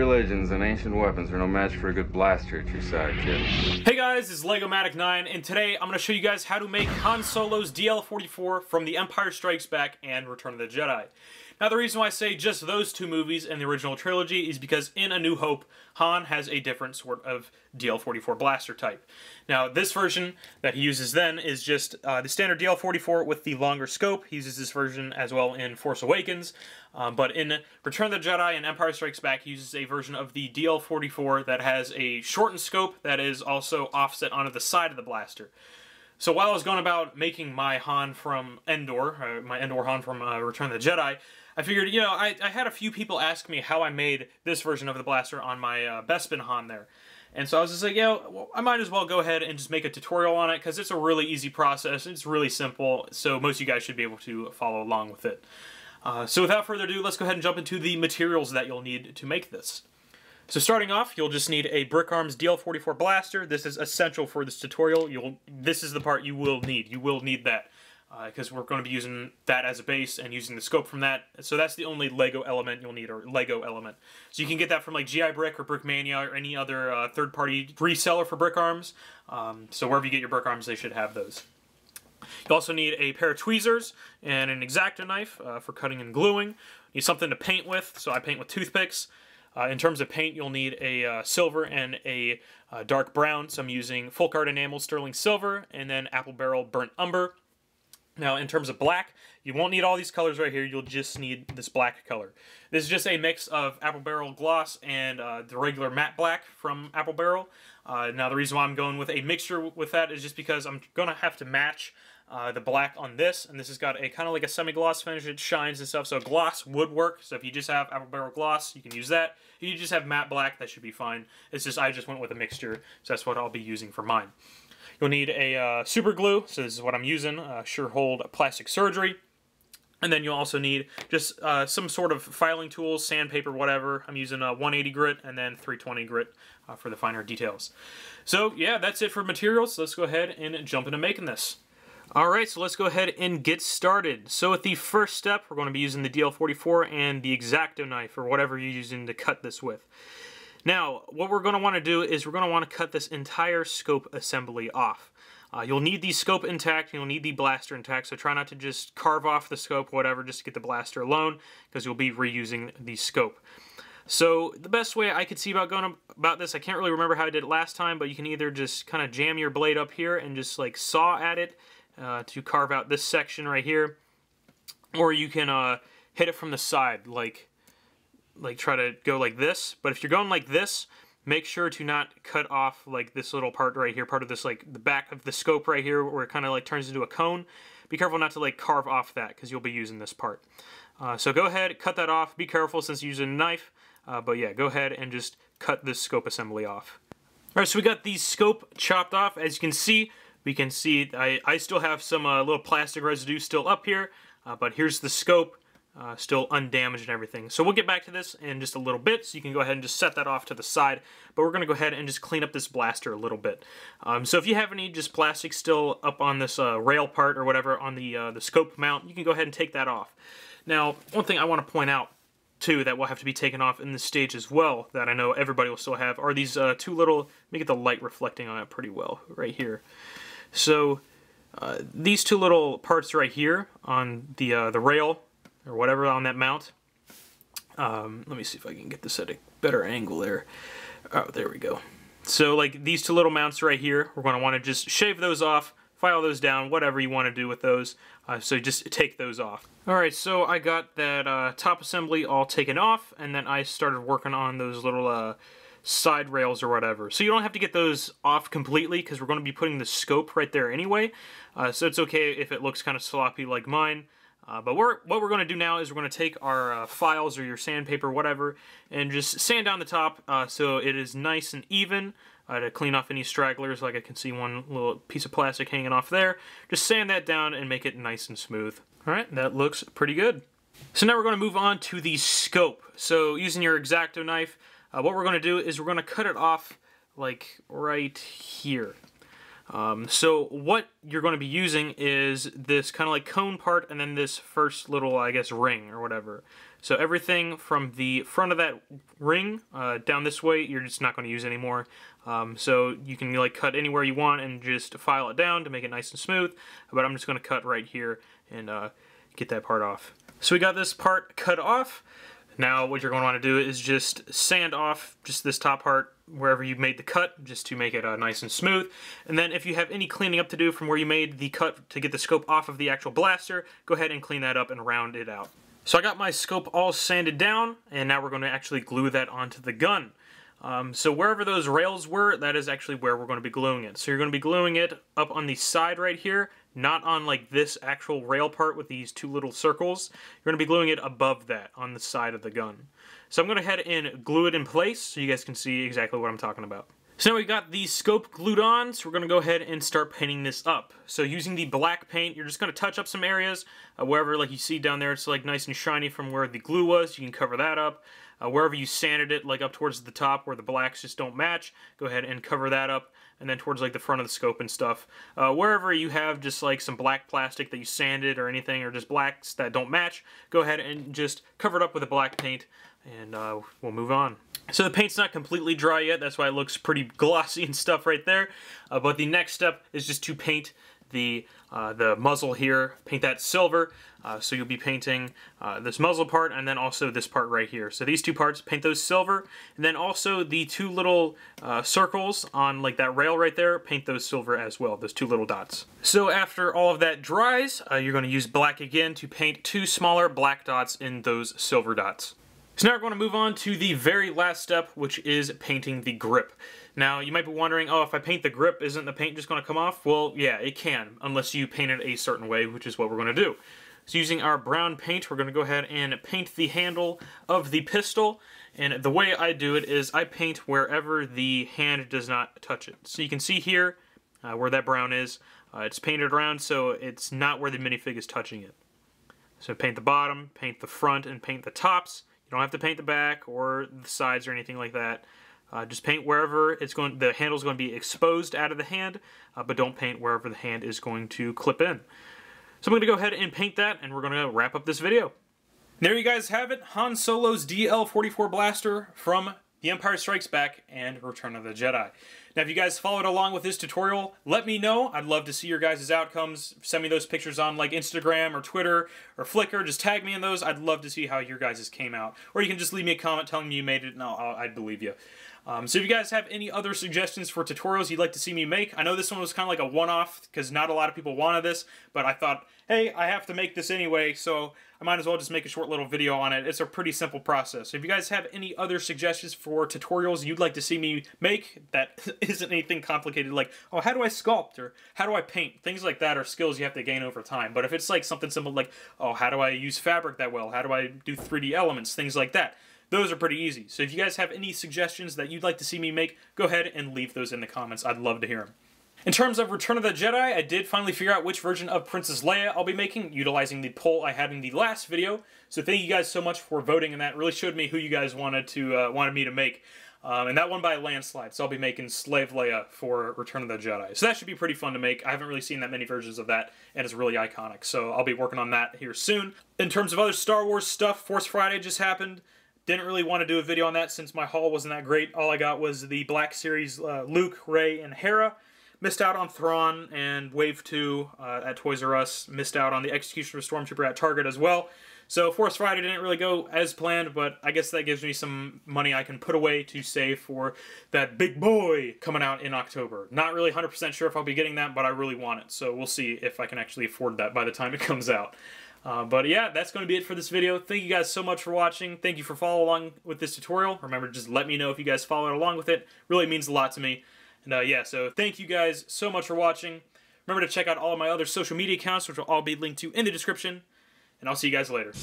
religions and ancient weapons are no match for a good blaster at your side, kid. Hey guys, it's LegoMatic 9, and today I'm going to show you guys how to make Han Solo's DL-44 from The Empire Strikes Back and Return of the Jedi. Now the reason why I say just those two movies in the original trilogy is because in A New Hope, Han has a different sort of DL-44 blaster type. Now this version that he uses then is just the standard DL-44 with the longer scope. He uses this version as well in Force Awakens, but in Return of the Jedi and Empire Strikes Back he uses a version of the DL-44 that has a shortened scope that is also offset onto the side of the blaster. So while I was going about making my Han from Endor, my Endor Han from Return of the Jedi, I figured, you know, I had a few people ask me how I made this version of the blaster on my Bespin Han there. And so I was just like, well, I might as well go ahead and just make a tutorial on it, because it's a really easy process, it's really simple, so most of you guys should be able to follow along with it. So without further ado, let's go ahead and jump into the materials that you'll need to make this. So starting off, you'll just need a Brick Arms DL-44 blaster. This is essential for this tutorial. This is the part you will need. You will need that. Because we're going to be using that as a base and using the scope from that. So that's the only Lego element you'll need, or Lego element. So you can get that from like GI Brick or Brickmania or any other third-party reseller for Brick Arms. So wherever you get your Brick Arms, they should have those. You also need a pair of tweezers and an X-Acto knife for cutting and gluing. You need something to paint with, so I paint with toothpicks. In terms of paint, you'll need a silver and a dark brown. So I'm using Folk Art Enamel Sterling Silver and then Apple Barrel Burnt Umber. Now, in terms of black, you won't need all these colors right here. You'll just need this black color. This is just a mix of Apple Barrel Gloss and the regular matte black from Apple Barrel. Now, the reason why I'm going with a mixture with that is just because I'm going to have to match the black on this. And this has got a kind of like a semi-gloss finish. It shines and stuff, so gloss would work. So if you just have Apple Barrel Gloss, you can use that. If you just have matte black, that should be fine. It's just I just went with a mixture, so that's what I'll be using for mine. You'll need a super glue, so this is what I'm using, Sure Hold Plastic Surgery. And then you'll also need just some sort of filing tools, sandpaper, whatever. I'm using a 180 grit and then 320 grit for the finer details. So yeah, that's it for materials. So let's go ahead and jump into making this. Alright, so let's go ahead and get started. So at the first step, we're going to be using the DL-44 and the X-Acto knife, or whatever you're using to cut this with. Now, what we're going to want to do is we're going to want to cut this entire scope assembly off. You'll need the scope intact, you'll need the blaster intact, so try not to just carve off the scope, whatever, just to get the blaster alone, because you'll be reusing the scope. So, the best way I could see about going about this, I can't really remember how I did it last time, but you can either just kind of jam your blade up here and just like saw at it to carve out this section right here, or you can hit it from the side, like try to go like this. But if you're going like this, make sure to not cut off like this little part right here, part of this, like the back of the scope right here where it kind of like turns into a cone. Be careful not to like carve off that, because you'll be using this part. So go ahead, cut that off. Be careful since you're using a knife, but yeah, go ahead and just cut this scope assembly off. Alright, so we got the scope chopped off. As you can see, I still have some little plastic residue still up here, but here's the scope. Still undamaged and everything. So we'll get back to this in just a little bit, so you can go ahead and just set that off to the side. But we're going to go ahead and just clean up this blaster a little bit. So if you have any just plastic still up on this rail part or whatever on the scope mount, you can go ahead and take that off. Now, one thing I want to point out too that will have to be taken off in this stage as well, that I know everybody will still have, are these two little, let me get the light reflecting on it pretty well right here. So these two little parts right here on the rail, or whatever on that mount. Let me see if I can get this at a better angle there. Oh, there we go. So like these two little mounts right here, we're going to want to just shave those off, file those down, whatever you want to do with those. So just take those off. Alright, so I got that top assembly all taken off, and then I started working on those little side rails or whatever. So you don't have to get those off completely, because we're going to be putting the scope right there anyway. So it's okay if it looks kind of sloppy like mine. But what we're going to do now is we're going to take our files or your sandpaper, whatever, and just sand down the top so it is nice and even to clean off any stragglers. Like I can see one little piece of plastic hanging off there. Just sand that down and make it nice and smooth. Alright, that looks pretty good. So now we're going to move on to the scope. So using your X-Acto knife, what we're going to do is we're going to cut it off like right here. So what you're going to be using is this kind of like cone part and then this first little, I guess, ring or whatever. So everything from the front of that ring down this way, you're just not going to use anymore. So you can like cut anywhere you want and just file it down to make it nice and smooth. But I'm just going to cut right here and get that part off. So we got this part cut off. Now what you're going to want to do is just sand off just this top part wherever you made the cut, just to make it nice and smooth. And then if you have any cleaning up to do from where you made the cut to get the scope off of the actual blaster, go ahead and clean that up and round it out. So I got my scope all sanded down, and now we're going to actually glue that onto the gun. So wherever those rails were, that is actually where we're going to be gluing it. So you're going to be gluing it up on the side right here, not on like this actual rail part with these two little circles. You're going to be gluing it above that on the side of the gun. So I'm going to head and glue it in place so you guys can see exactly what I'm talking about. So now we got the scope glued on, so we're going to go ahead and start painting this up. So using the black paint, you're just going to touch up some areas. Wherever like you see down there, it's like nice and shiny from where the glue was, you can cover that up. Wherever you sanded it, like up towards the top where the blacks just don't match, go ahead and cover that up. And then towards like the front of the scope and stuff. Wherever you have just like some black plastic that you sanded or anything, or just blacks that don't match, go ahead and just cover it up with the black paint, and we'll move on. So the paint's not completely dry yet, that's why it looks pretty glossy and stuff right there. But the next step is just to paint the muzzle here, paint that silver. So you'll be painting this muzzle part and then also this part right here. So these two parts, paint those silver, and then also the two little circles on like that rail right there, paint those silver as well, those two little dots. So after all of that dries, you're going to use black again to paint two smaller black dots in those silver dots. So now we're going to move on to the very last step, which is painting the grip. Now, you might be wondering, oh, if I paint the grip, isn't the paint just going to come off? Well, yeah, it can, unless you paint it a certain way, which is what we're going to do. So using our brown paint, we're going to go ahead and paint the handle of the pistol. And the way I do it is I paint wherever the hand does not touch it. So you can see here where that brown is. It's painted around, so it's not where the minifig is touching it. So paint the bottom, paint the front, and paint the tops. You don't have to paint the back or the sides or anything like that. Just paint wherever the handle's going to be exposed out of the hand, but don't paint wherever the hand is going to clip in. So I'm going to go ahead and paint that, and we're going to wrap up this video. There you guys have it, Han Solo's DL-44 blaster from The Empire Strikes Back and Return of the Jedi. Now, if you guys followed along with this tutorial, let me know. I'd love to see your guys' outcomes. Send me those pictures on like Instagram or Twitter or Flickr. Just tag me in those. I'd love to see how your guys' came out. Or you can just leave me a comment telling me you made it, and I'd believe you. So if you guys have any other suggestions for tutorials you'd like to see me make, I know this one was kind of like a one-off because not a lot of people wanted this, but I thought, hey, I have to make this anyway, so I might as well just make a short little video on it. It's a pretty simple process. So if you guys have any other suggestions for tutorials you'd like to see me make that isn't anything complicated, like, oh, how do I sculpt, or how do I paint? Things like that are skills you have to gain over time. But if it's like something simple like, oh, how do I use fabric that well? How do I do 3D elements? Things like that. Those are pretty easy. So if you guys have any suggestions that you'd like to see me make, go ahead and leave those in the comments. I'd love to hear them. In terms of Return of the Jedi, I did finally figure out which version of Princess Leia I'll be making, utilizing the poll I had in the last video. So thank you guys so much for voting, and that really showed me who you guys wanted me to make. And that won by a landslide, so I'll be making Slave Leia for Return of the Jedi. So that should be pretty fun to make. I haven't really seen that many versions of that, and it's really iconic. So I'll be working on that here soon. In terms of other Star Wars stuff, Force Friday just happened. Didn't really want to do a video on that since my haul wasn't that great. All I got was the Black Series Luke, Rey, and Hera. Missed out on Thrawn and Wave 2 at Toys R Us. Missed out on the Executioner Stormtrooper at Target as well. So Force Friday didn't really go as planned, but I guess that gives me some money I can put away to save for that big boy coming out in October. Not really 100% sure if I'll be getting that, but I really want it. So we'll see if I can actually afford that by the time it comes out. But yeah, that's going to be it for this video. Thank you guys so much for watching. Thank you for following along with this tutorial. Remember, just let me know if you guys followed along with it. Really means a lot to me. And yeah, so thank you guys so much for watching. Remember to check out all of my other social media accounts, which will all be linked to in the description. And I'll see you guys later.